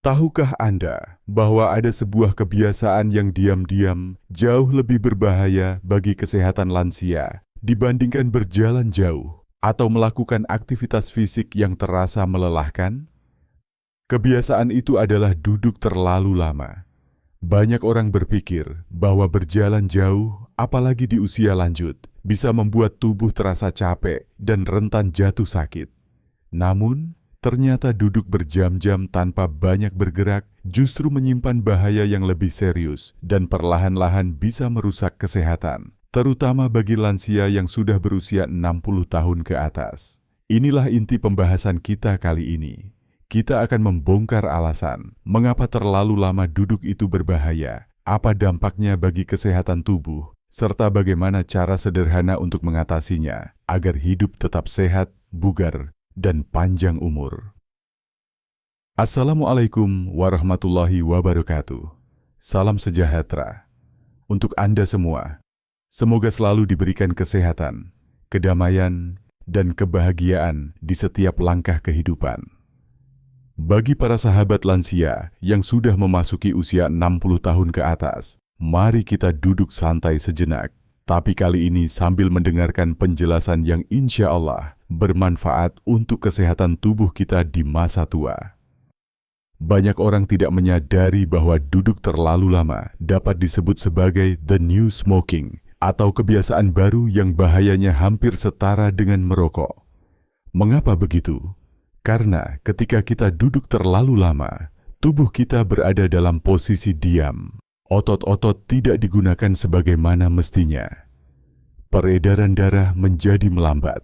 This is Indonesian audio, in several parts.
Tahukah Anda bahwa ada sebuah kebiasaan yang diam-diam jauh lebih berbahaya bagi kesehatan lansia dibandingkan berjalan jauh atau melakukan aktivitas fisik yang terasa melelahkan? Kebiasaan itu adalah duduk terlalu lama. Banyak orang berpikir bahwa berjalan jauh, apalagi di usia lanjut, bisa membuat tubuh terasa capek dan rentan jatuh sakit. Namun, ternyata duduk berjam-jam tanpa banyak bergerak justru menyimpan bahaya yang lebih serius dan perlahan-lahan bisa merusak kesehatan, terutama bagi lansia yang sudah berusia 60 tahun ke atas. Inilah inti pembahasan kita kali ini. Kita akan membongkar alasan mengapa terlalu lama duduk itu berbahaya, apa dampaknya bagi kesehatan tubuh, serta bagaimana cara sederhana untuk mengatasinya agar hidup tetap sehat, bugar, dan panjang umur. Assalamualaikum warahmatullahi wabarakatuh. Salam sejahtera untuk Anda semua. Semoga selalu diberikan kesehatan, kedamaian, dan kebahagiaan di setiap langkah kehidupan. Bagi para sahabat lansia yang sudah memasuki usia 60 tahun ke atas, mari kita duduk santai sejenak. Tapi kali ini sambil mendengarkan penjelasan yang insya Allah bermanfaat untuk kesehatan tubuh kita di masa tua. Banyak orang tidak menyadari bahwa duduk terlalu lama dapat disebut sebagai the new smoking atau kebiasaan baru yang bahayanya hampir setara dengan merokok. Mengapa begitu? Karena ketika kita duduk terlalu lama, tubuh kita berada dalam posisi diam. Otot-otot tidak digunakan sebagaimana mestinya. Peredaran darah menjadi melambat.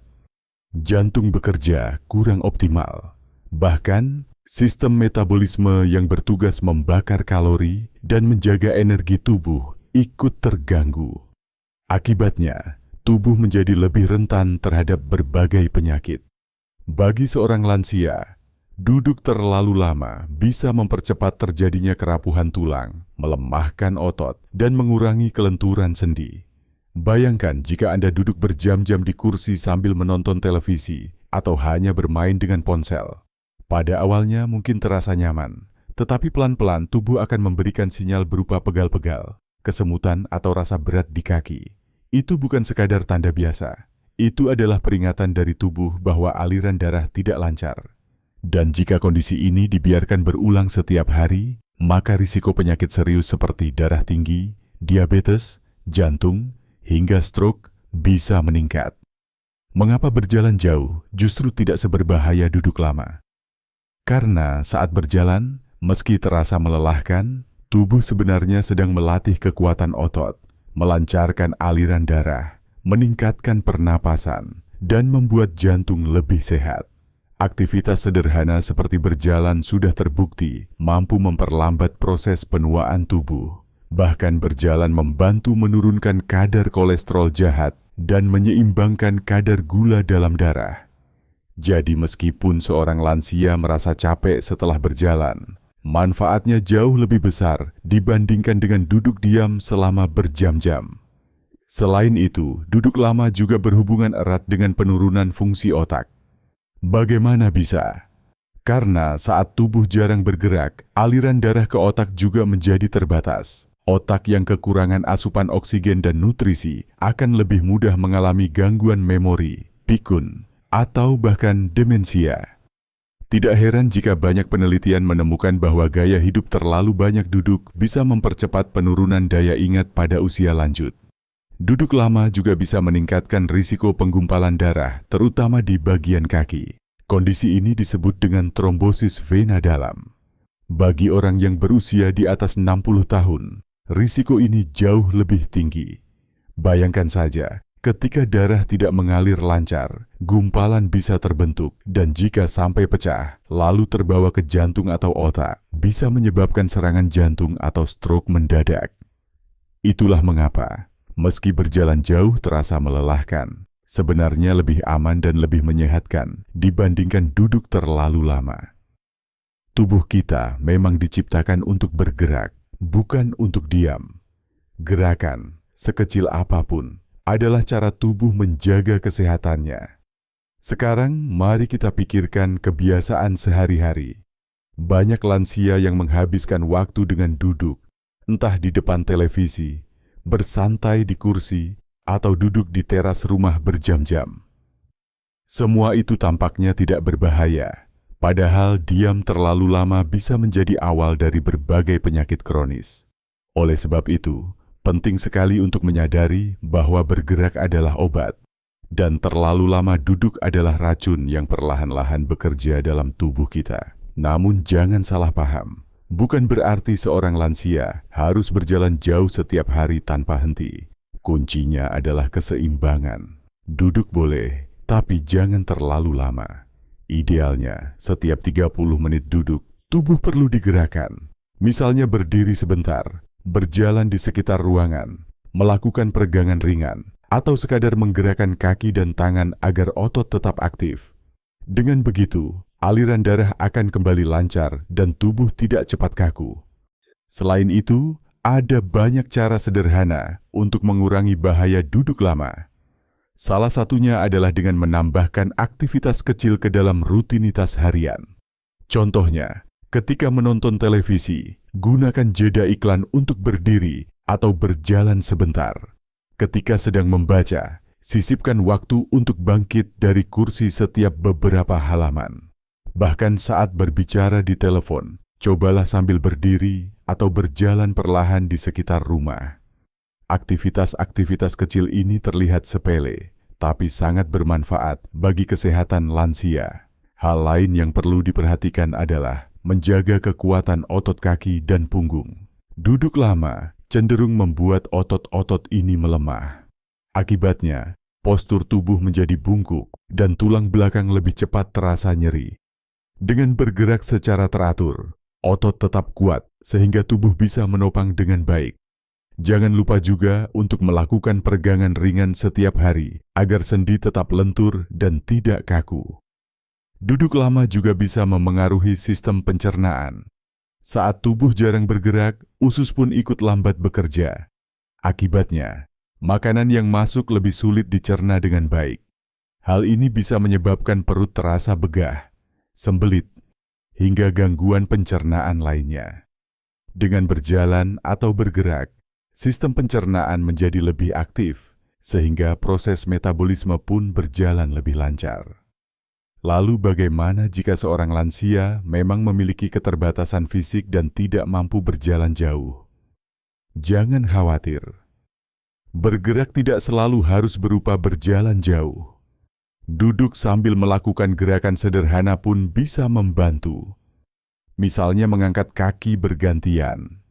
Jantung bekerja kurang optimal. Bahkan, sistem metabolisme yang bertugas membakar kalori dan menjaga energi tubuh ikut terganggu. Akibatnya, tubuh menjadi lebih rentan terhadap berbagai penyakit. Bagi seorang lansia, duduk terlalu lama bisa mempercepat terjadinya kerapuhan tulang, melemahkan otot, dan mengurangi kelenturan sendi. Bayangkan jika Anda duduk berjam-jam di kursi sambil menonton televisi atau hanya bermain dengan ponsel. Pada awalnya mungkin terasa nyaman, tetapi pelan-pelan tubuh akan memberikan sinyal berupa pegal-pegal, kesemutan atau rasa berat di kaki. Itu bukan sekadar tanda biasa. Itu adalah peringatan dari tubuh bahwa aliran darah tidak lancar. Dan jika kondisi ini dibiarkan berulang setiap hari, maka risiko penyakit serius seperti darah tinggi, diabetes, jantung, hingga stroke bisa meningkat. Mengapa berjalan jauh justru tidak seberbahaya duduk lama? Karena saat berjalan, meski terasa melelahkan, tubuh sebenarnya sedang melatih kekuatan otot, melancarkan aliran darah, meningkatkan pernapasan, dan membuat jantung lebih sehat. Aktivitas sederhana seperti berjalan sudah terbukti mampu memperlambat proses penuaan tubuh. Bahkan berjalan membantu menurunkan kadar kolesterol jahat dan menyeimbangkan kadar gula dalam darah. Jadi meskipun seorang lansia merasa capek setelah berjalan, manfaatnya jauh lebih besar dibandingkan dengan duduk diam selama berjam-jam. Selain itu, duduk lama juga berhubungan erat dengan penurunan fungsi otak. Bagaimana bisa? Karena saat tubuh jarang bergerak, aliran darah ke otak juga menjadi terbatas. Otak yang kekurangan asupan oksigen dan nutrisi akan lebih mudah mengalami gangguan memori, pikun, atau bahkan demensia. Tidak heran jika banyak penelitian menemukan bahwa gaya hidup terlalu banyak duduk bisa mempercepat penurunan daya ingat pada usia lanjut. Duduk lama juga bisa meningkatkan risiko penggumpalan darah, terutama di bagian kaki. Kondisi ini disebut dengan trombosis vena dalam. Bagi orang yang berusia di atas 60 tahun, risiko ini jauh lebih tinggi. Bayangkan saja, ketika darah tidak mengalir lancar, gumpalan bisa terbentuk, dan jika sampai pecah, lalu terbawa ke jantung atau otak, bisa menyebabkan serangan jantung atau stroke mendadak. Itulah mengapa, meski berjalan jauh terasa melelahkan, sebenarnya lebih aman dan lebih menyehatkan dibandingkan duduk terlalu lama. Tubuh kita memang diciptakan untuk bergerak, bukan untuk diam. Gerakan, sekecil apapun, adalah cara tubuh menjaga kesehatannya. Sekarang, mari kita pikirkan kebiasaan sehari-hari. Banyak lansia yang menghabiskan waktu dengan duduk, entah di depan televisi, bersantai di kursi, atau duduk di teras rumah berjam-jam. Semua itu tampaknya tidak berbahaya, padahal diam terlalu lama bisa menjadi awal dari berbagai penyakit kronis. Oleh sebab itu, penting sekali untuk menyadari bahwa bergerak adalah obat, dan terlalu lama duduk adalah racun yang perlahan-lahan bekerja dalam tubuh kita. Namun jangan salah paham, bukan berarti seorang lansia harus berjalan jauh setiap hari tanpa henti. Kuncinya adalah keseimbangan. Duduk boleh, tapi jangan terlalu lama. Idealnya, setiap 30 menit duduk, tubuh perlu digerakkan. Misalnya berdiri sebentar, berjalan di sekitar ruangan, melakukan peregangan ringan, atau sekadar menggerakkan kaki dan tangan agar otot tetap aktif. Dengan begitu, aliran darah akan kembali lancar dan tubuh tidak cepat kaku. Selain itu, ada banyak cara sederhana untuk mengurangi bahaya duduk lama. Salah satunya adalah dengan menambahkan aktivitas kecil ke dalam rutinitas harian. Contohnya, ketika menonton televisi, gunakan jeda iklan untuk berdiri atau berjalan sebentar. Ketika sedang membaca, sisipkan waktu untuk bangkit dari kursi setiap beberapa halaman. Bahkan saat berbicara di telepon, cobalah sambil berdiri atau berjalan perlahan di sekitar rumah. Aktivitas-aktivitas kecil ini terlihat sepele, tapi sangat bermanfaat bagi kesehatan lansia. Hal lain yang perlu diperhatikan adalah menjaga kekuatan otot kaki dan punggung. Duduk lama cenderung membuat otot-otot ini melemah. Akibatnya, postur tubuh menjadi bungkuk dan tulang belakang lebih cepat terasa nyeri. Dengan bergerak secara teratur, otot tetap kuat sehingga tubuh bisa menopang dengan baik. Jangan lupa juga untuk melakukan peregangan ringan setiap hari agar sendi tetap lentur dan tidak kaku. Duduk lama juga bisa memengaruhi sistem pencernaan. Saat tubuh jarang bergerak, usus pun ikut lambat bekerja. Akibatnya, makanan yang masuk lebih sulit dicerna dengan baik. Hal ini bisa menyebabkan perut terasa begah, sembelit, hingga gangguan pencernaan lainnya. Dengan berjalan atau bergerak, sistem pencernaan menjadi lebih aktif, sehingga proses metabolisme pun berjalan lebih lancar. Lalu bagaimana jika seorang lansia memang memiliki keterbatasan fisik dan tidak mampu berjalan jauh? Jangan khawatir. Bergerak tidak selalu harus berupa berjalan jauh. Duduk sambil melakukan gerakan sederhana pun bisa membantu. Misalnya mengangkat kaki bergantian,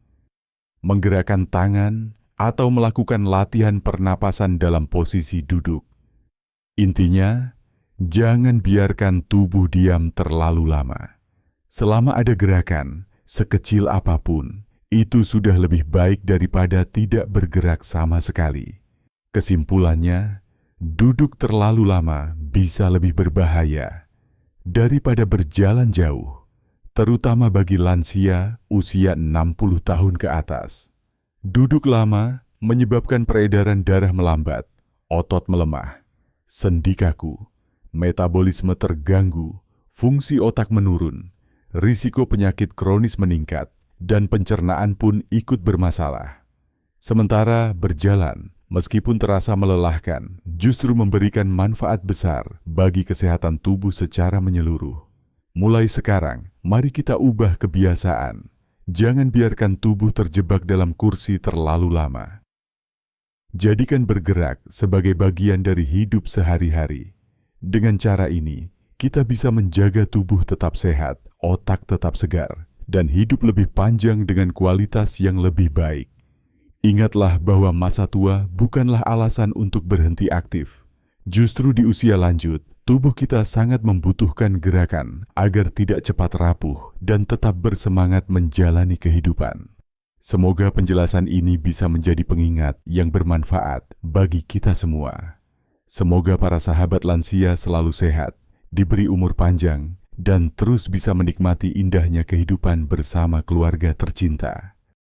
menggerakkan tangan, atau melakukan latihan pernapasan dalam posisi duduk. Intinya, jangan biarkan tubuh diam terlalu lama. Selama ada gerakan, sekecil apapun, itu sudah lebih baik daripada tidak bergerak sama sekali. Kesimpulannya, duduk terlalu lama bisa lebih berbahaya daripada berjalan jauh, terutama bagi lansia usia 60 tahun ke atas. Duduk lama menyebabkan peredaran darah melambat, otot melemah, sendi kaku, metabolisme terganggu, fungsi otak menurun, risiko penyakit kronis meningkat, dan pencernaan pun ikut bermasalah. Sementara berjalan, meskipun terasa melelahkan, justru memberikan manfaat besar bagi kesehatan tubuh secara menyeluruh. Mulai sekarang, mari kita ubah kebiasaan. Jangan biarkan tubuh terjebak dalam kursi terlalu lama. Jadikan bergerak sebagai bagian dari hidup sehari-hari. Dengan cara ini, kita bisa menjaga tubuh tetap sehat, otak tetap segar, dan hidup lebih panjang dengan kualitas yang lebih baik. Ingatlah bahwa masa tua bukanlah alasan untuk berhenti aktif. Justru di usia lanjut, tubuh kita sangat membutuhkan gerakan agar tidak cepat rapuh dan tetap bersemangat menjalani kehidupan. Semoga penjelasan ini bisa menjadi pengingat yang bermanfaat bagi kita semua. Semoga para sahabat lansia selalu sehat, diberi umur panjang, dan terus bisa menikmati indahnya kehidupan bersama keluarga tercinta.